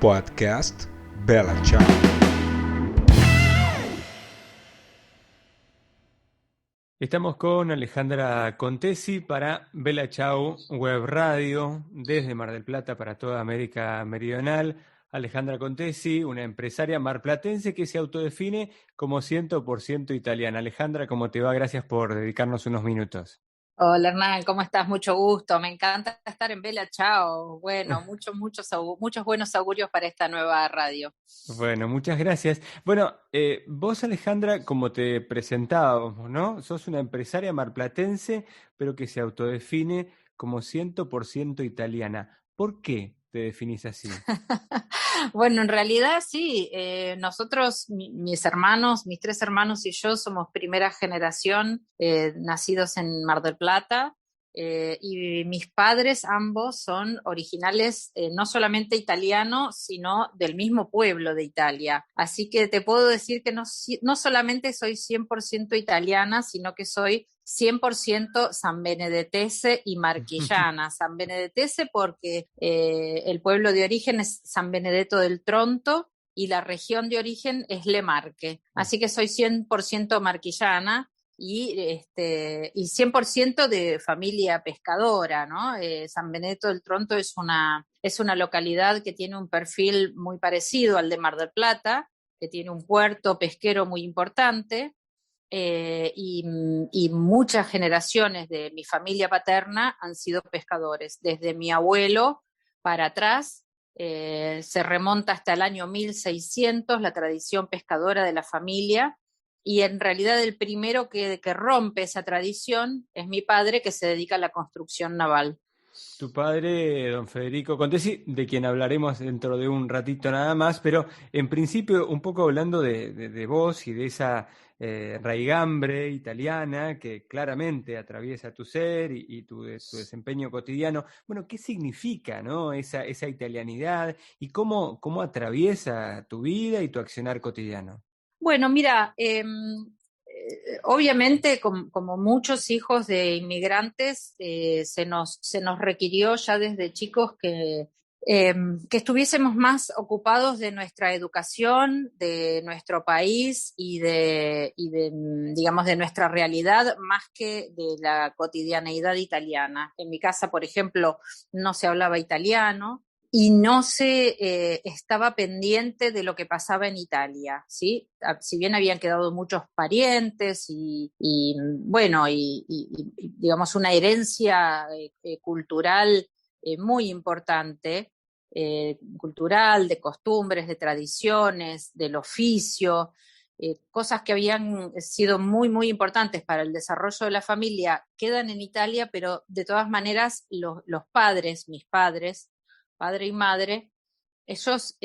Podcast Bella Ciao. Estamos con Alejandra Contesi para Bella Ciao Web Radio desde Mar del Plata para toda América Meridional. Alejandra Contesi, una empresaria marplatense que se autodefine como 100% italiana. Alejandra, ¿cómo te va? Gracias por dedicarnos unos minutos. Hola Hernán, ¿cómo estás? Mucho gusto. Me encanta estar en Bella Ciao. Bueno, muchos buenos augurios para esta nueva radio. Bueno, muchas gracias. Bueno, vos, Alejandra, como te presentábamos, ¿no? Sos una empresaria marplatense, pero que se autodefine como 100% italiana. ¿Por qué te definís así? Bueno, en realidad sí, nosotros, mis hermanos, mis tres hermanos y yo somos primera generación nacidos en Mar del Plata. Y mis padres ambos son originales no solamente italianos, sino del mismo pueblo de Italia. Así que te puedo decir que no solamente soy 100% italiana, sino que soy 100% sanbenedetese y marquillana. Sanbenedetese porque el pueblo de origen es San Benedetto del Tronto y la región de origen es Le Marche. Así que soy 100% marquillana. Y 100% de familia pescadora, ¿no? San Benedetto del Tronto es una localidad que tiene un perfil muy parecido al de Mar del Plata, que tiene un puerto pesquero muy importante, y muchas generaciones de mi familia paterna han sido pescadores. Desde mi abuelo para atrás, se remonta hasta el año 1600, la tradición pescadora de la familia. Y en realidad el primero que rompe esa tradición es mi padre, que se dedica a la construcción naval. Tu padre, don Federico Contesi, de quien hablaremos dentro de un ratito nada más, pero en principio un poco hablando de vos y de esa raigambre italiana que claramente atraviesa tu ser y tu desempeño cotidiano. Bueno, ¿qué significa, no, esa italianidad y cómo atraviesa tu vida y tu accionar cotidiano? Bueno, mira, obviamente como muchos hijos de inmigrantes, se nos requirió ya desde chicos que estuviésemos más ocupados de nuestra educación, de nuestro país digamos, de nuestra realidad, más que de la cotidianeidad italiana. En mi casa, por ejemplo, no se hablaba italiano y no se estaba pendiente de lo que pasaba en Italia, ¿sí? Si bien habían quedado muchos parientes bueno, digamos una herencia cultural muy importante, cultural, de costumbres, de tradiciones, del oficio, cosas que habían sido muy, muy importantes para el desarrollo de la familia, quedan en Italia, pero de todas maneras los padres, mis padres, padre y madre, ellos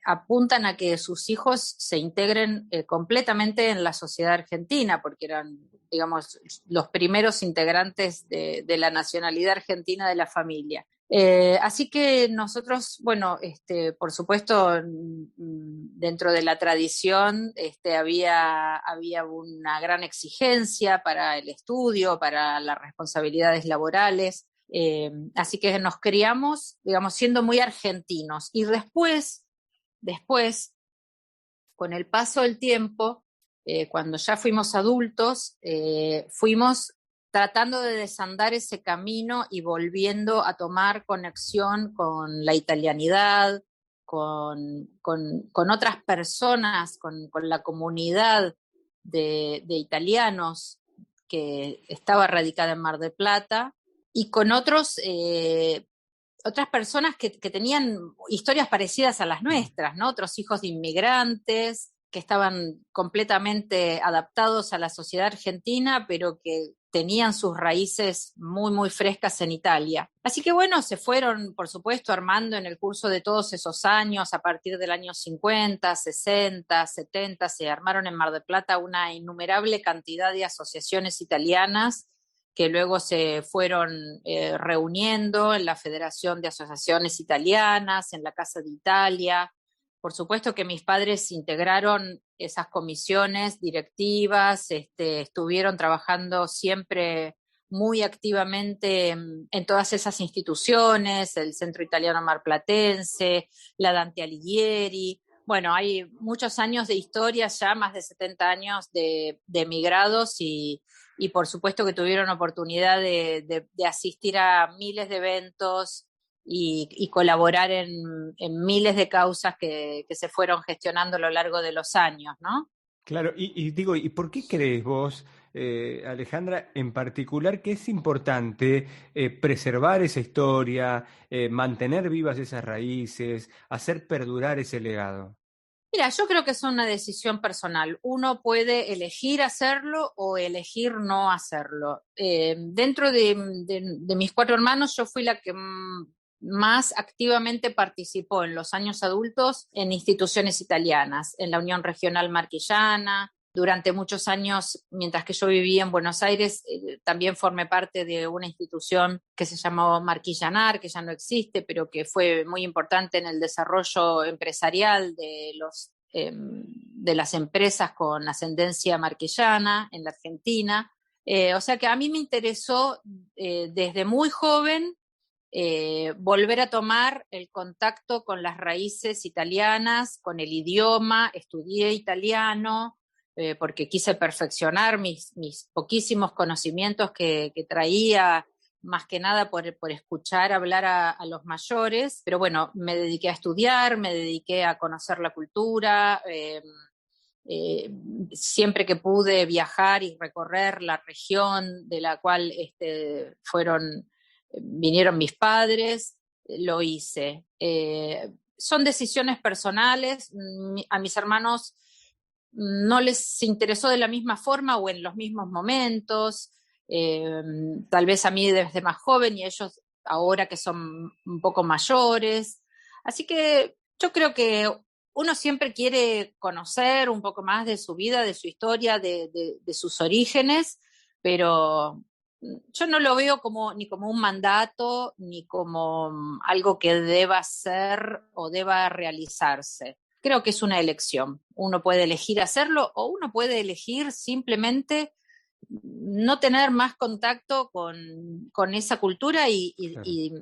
apuntan a que sus hijos se integren completamente en la sociedad argentina, porque eran, digamos, los primeros integrantes de la nacionalidad argentina de la familia. Así que nosotros, bueno, por supuesto, dentro de la tradición, había una gran exigencia para el estudio, para las responsabilidades laborales. Así que nos criamos, digamos, siendo muy argentinos. Y después, con el paso del tiempo, cuando ya fuimos adultos, fuimos tratando de desandar ese camino y volviendo a tomar conexión con la italianidad, con otras personas, con la comunidad de italianos que estaba radicada en Mar del Plata, y con otras personas que tenían historias parecidas a las nuestras, ¿no? Otros hijos de inmigrantes que estaban completamente adaptados a la sociedad argentina, pero que tenían sus raíces muy, muy frescas en Italia. Así que bueno, se fueron, por supuesto, armando en el curso de todos esos años, a partir del año 50, 60, 70, se armaron en Mar del Plata una innumerable cantidad de asociaciones italianas que luego se fueron reuniendo en la Federación de Asociaciones Italianas, en la Casa de Italia. Por supuesto que mis padres integraron esas comisiones directivas, estuvieron trabajando siempre muy activamente en todas esas instituciones, el Centro Italiano Marplatense, la Dante Alighieri. Bueno, hay muchos años de historia ya, más de 70 años de emigrados y por supuesto que tuvieron oportunidad de asistir a miles de eventos y colaborar en miles de causas que se fueron gestionando a lo largo de los años, ¿no? Claro, y digo, ¿y por qué crees vos, Alejandra, en particular, que es importante preservar esa historia, mantener vivas esas raíces, hacer perdurar ese legado? Mira, yo creo que es una decisión personal. Uno puede elegir hacerlo o elegir no hacerlo. Dentro de mis 4 hermanos, yo fui la que más activamente participó en los años adultos en instituciones italianas, en la Unión Regional Marquillana. Durante muchos años, mientras que yo vivía en Buenos Aires, también formé parte de una institución que se llamó Marquillanar, que ya no existe, pero que fue muy importante en el desarrollo empresarial de las empresas con ascendencia marquillana en la Argentina. O sea que a mí me interesó desde muy joven volver a tomar el contacto con las raíces italianas, con el idioma, estudié italiano, porque quise perfeccionar mis poquísimos conocimientos que traía, más que nada por escuchar hablar a los mayores, pero bueno, me dediqué a estudiar, me dediqué a conocer la cultura, siempre que pude viajar y recorrer la región de la cual vinieron mis padres, lo hice. Son decisiones personales, a mis hermanos no les interesó de la misma forma o en los mismos momentos, tal vez a mí desde más joven y ellos ahora que son un poco mayores. Así que yo creo que uno siempre quiere conocer un poco más de su vida, de su historia, de sus orígenes, pero yo no lo veo ni como un mandato, ni como algo que deba ser o deba realizarse. Creo que es una elección. Uno puede elegir hacerlo o uno puede elegir simplemente no tener más contacto con esa cultura Claro. y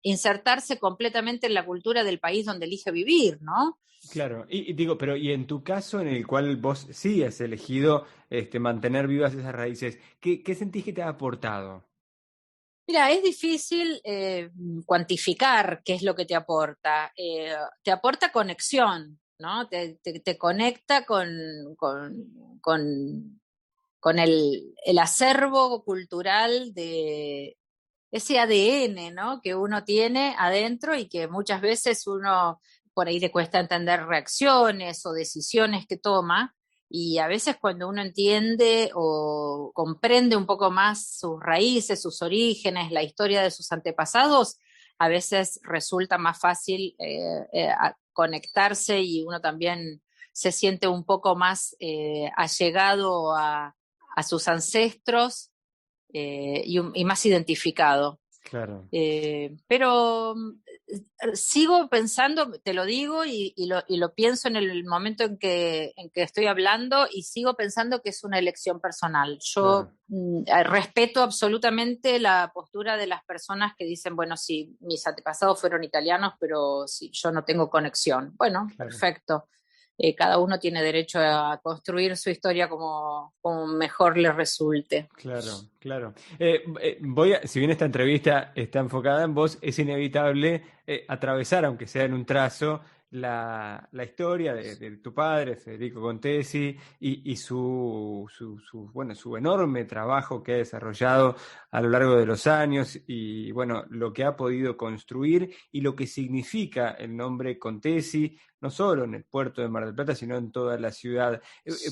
insertarse completamente en la cultura del país donde elige vivir, ¿no? Claro, y digo, pero y en tu caso en el cual vos sí has elegido mantener vivas esas raíces, ¿qué sentís que te ha aportado? Mira, es difícil cuantificar qué es lo que te aporta. Te aporta conexión, ¿no? Te conecta con el acervo cultural de ese ADN, ¿no? Que uno tiene adentro y que muchas veces uno por ahí le cuesta entender reacciones o decisiones que toma. Y a veces cuando uno entiende o comprende un poco más sus raíces, sus orígenes, la historia de sus antepasados, a veces resulta más fácil conectarse y uno también se siente un poco más allegado a sus ancestros y más identificado. Claro. Pero sigo pensando, te lo digo y lo pienso en el momento en que estoy hablando y sigo pensando que es una elección personal. Yo Claro. respeto absolutamente la postura de las personas que dicen, bueno, sí, mis antepasados fueron italianos, pero sí, yo no tengo conexión. Bueno, Claro. perfecto. Cada uno tiene derecho a construir su historia como mejor le resulte. Claro, claro. Si bien esta entrevista está enfocada en vos, es inevitable atravesar, aunque sea en un trazo, la historia de tu padre, Federico Contesi, y bueno, su enorme trabajo que ha desarrollado a lo largo de los años, y bueno, lo que ha podido construir y lo que significa el nombre Contesi, no solo en el puerto de Mar del Plata, sino en toda la ciudad.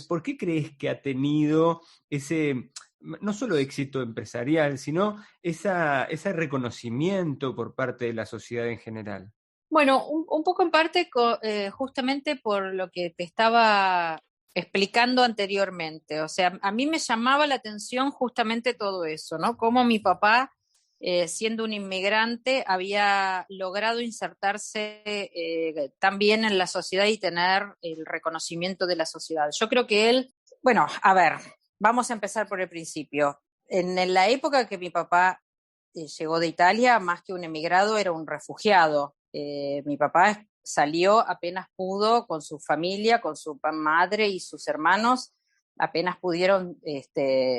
¿Por qué crees que ha tenido ese no solo éxito empresarial, sino ese reconocimiento por parte de la sociedad en general? Bueno, un poco en parte justamente por lo que te estaba explicando anteriormente. O sea, a mí me llamaba la atención justamente todo eso, ¿no? Cómo mi papá, siendo un inmigrante, había logrado insertarse tan bien en la sociedad y tener el reconocimiento de la sociedad. Yo creo que él, bueno, a ver, vamos a empezar por el principio. En la época que mi papá llegó de Italia, más que un emigrado, era un refugiado. Mi papá salió apenas pudo con su familia, con su madre y sus hermanos, apenas pudieron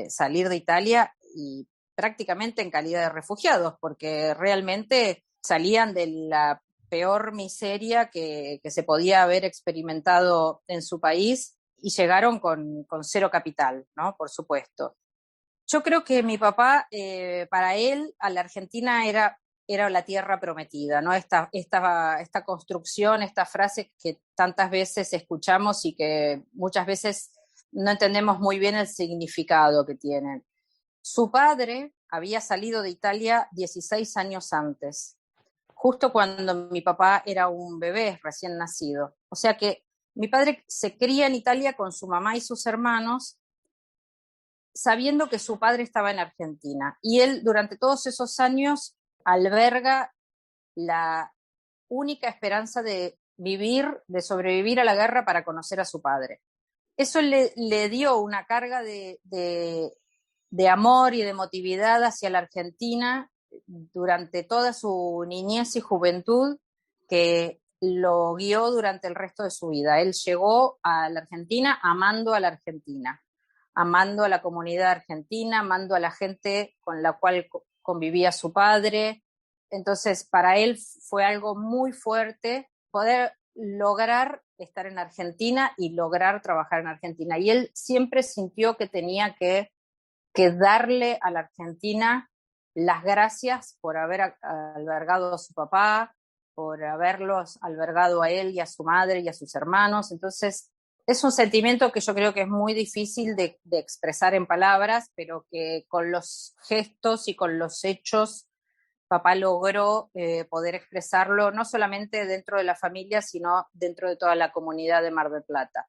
salir de Italia y prácticamente en calidad de refugiados, porque realmente salían de la peor miseria que se podía haber experimentado en su país y llegaron con cero capital, ¿no? Por supuesto. Yo creo que mi papá, para él, a la Argentina era la tierra prometida, ¿no? Esta construcción, esta frase que tantas veces escuchamos y que muchas veces no entendemos muy bien el significado que tienen. Su padre había salido de Italia 16 años antes, justo cuando mi papá era un bebé recién nacido. O sea que mi padre se cría en Italia con su mamá y sus hermanos, sabiendo que su padre estaba en Argentina. Y él durante todos esos años alberga la única esperanza de vivir, de sobrevivir a la guerra para conocer a su padre. Eso le dio una carga de amor y de emotividad hacia la Argentina durante toda su niñez y juventud, que lo guió durante el resto de su vida. Él llegó a la Argentina amando a la Argentina, amando a la comunidad argentina, amando a la gente con la cual convivía su padre. Entonces, para él fue algo muy fuerte poder lograr estar en Argentina y lograr trabajar en Argentina. Y él siempre sintió que tenía que darle a la Argentina las gracias por haber albergado a su papá, por haberlos albergado a él y a su madre y a sus hermanos. Entonces, es un sentimiento que yo creo que es muy difícil de expresar en palabras, pero que con los gestos y con los hechos papá logró poder expresarlo no solamente dentro de la familia, sino dentro de toda la comunidad de Mar del Plata.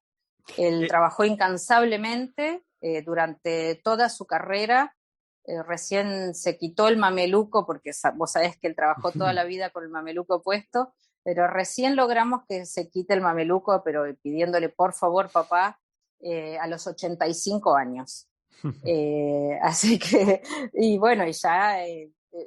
Él trabajó incansablemente durante toda su carrera. Recién se quitó el mameluco, porque vos sabés que él trabajó toda la vida con el mameluco puesto, pero recién logramos que se quite el mameluco, pero pidiéndole por favor, papá, a los 85 años. Así que, y bueno, y ya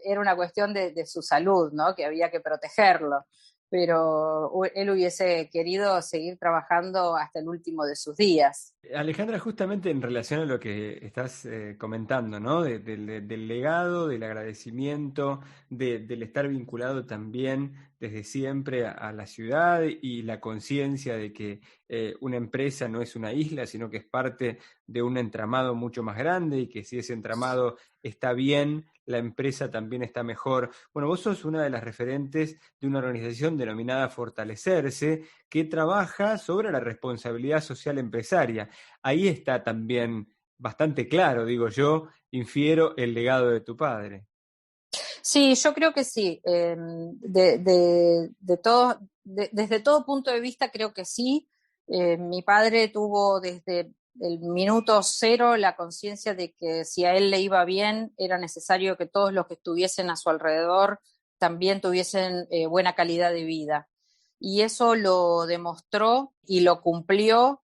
era una cuestión de su salud, ¿no? Que había que protegerlo, pero él hubiese querido seguir trabajando hasta el último de sus días. Alejandra, justamente en relación a lo que estás comentando, ¿no? Del legado, del agradecimiento, del estar vinculado también desde siempre a la ciudad y la conciencia de que una empresa no es una isla, sino que es parte de un entramado mucho más grande y que si ese entramado está bien, la empresa también está mejor. Bueno, vos sos una de las referentes de una organización denominada Fortalecerse, que trabaja sobre la responsabilidad social empresaria. Ahí está también bastante claro, digo yo, infiero el legado de tu padre. Sí, yo creo que sí. Desde todo punto de vista creo que sí. Mi padre tuvo desde el minuto cero la conciencia de que si a él le iba bien, era necesario que todos los que estuviesen a su alrededor también tuviesen buena calidad de vida. Y eso lo demostró y lo cumplió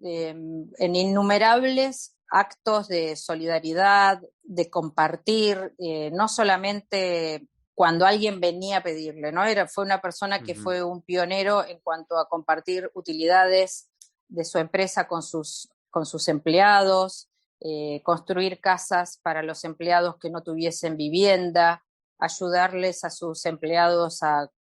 en innumerables actos de solidaridad, de compartir, no solamente cuando alguien venía a pedirle, ¿no? Fue una persona que fue un pionero en cuanto a compartir utilidades de su empresa con sus empleados, construir casas para los empleados que no tuviesen vivienda, ayudarles a sus empleados a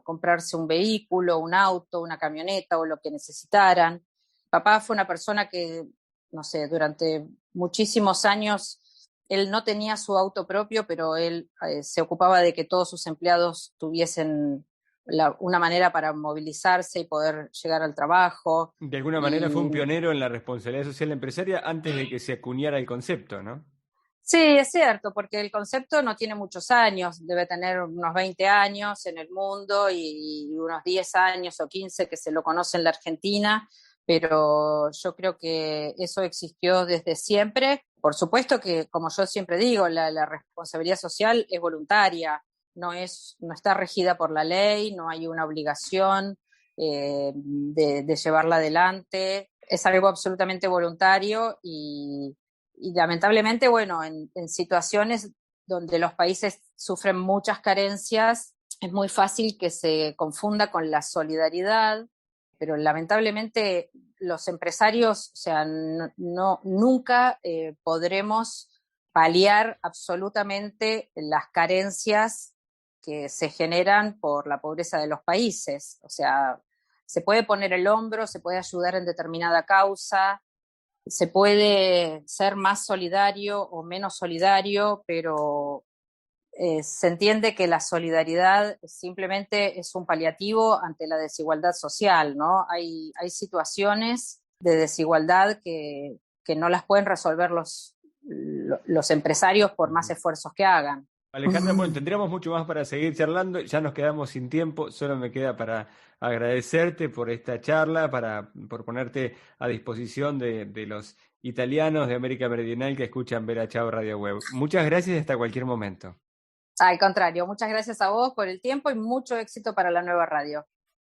comprarse un vehículo, un auto, una camioneta o lo que necesitaran. Papá fue una persona que, no sé, durante muchísimos años él no tenía su auto propio, pero él se ocupaba de que todos sus empleados tuviesen una manera para movilizarse y poder llegar al trabajo. De alguna manera fue un pionero en la responsabilidad social empresaria antes de que se acuñara el concepto, ¿no? Sí, es cierto, porque el concepto no tiene muchos años, debe tener unos 20 años en el mundo y unos 10 años o 15 que se lo conoce en la Argentina, pero yo creo que eso existió desde siempre. Por supuesto que, como yo siempre digo, la responsabilidad social es voluntaria, no está regida por la ley, no hay una obligación de llevarla adelante, es algo absolutamente voluntario y y lamentablemente, bueno, en situaciones donde los países sufren muchas carencias, es muy fácil que se confunda con la solidaridad, pero lamentablemente los empresarios, o sea, nunca podremos paliar absolutamente las carencias que se generan por la pobreza de los países. O sea, se puede poner el hombro, se puede ayudar en determinada causa, se puede ser más solidario o menos solidario, pero se entiende que la solidaridad simplemente es un paliativo ante la desigualdad social, ¿no? Hay situaciones de desigualdad que no las pueden resolver los empresarios por más esfuerzos que hagan. Alejandra, bueno, tendríamos mucho más para seguir charlando, ya nos quedamos sin tiempo, solo me queda para agradecerte por esta charla, por ponerte a disposición de los italianos de América Meridional que escuchan Bella Ciao Radio Web. Muchas gracias y hasta cualquier momento. Al contrario, muchas gracias a vos por el tiempo y mucho éxito para la nueva radio.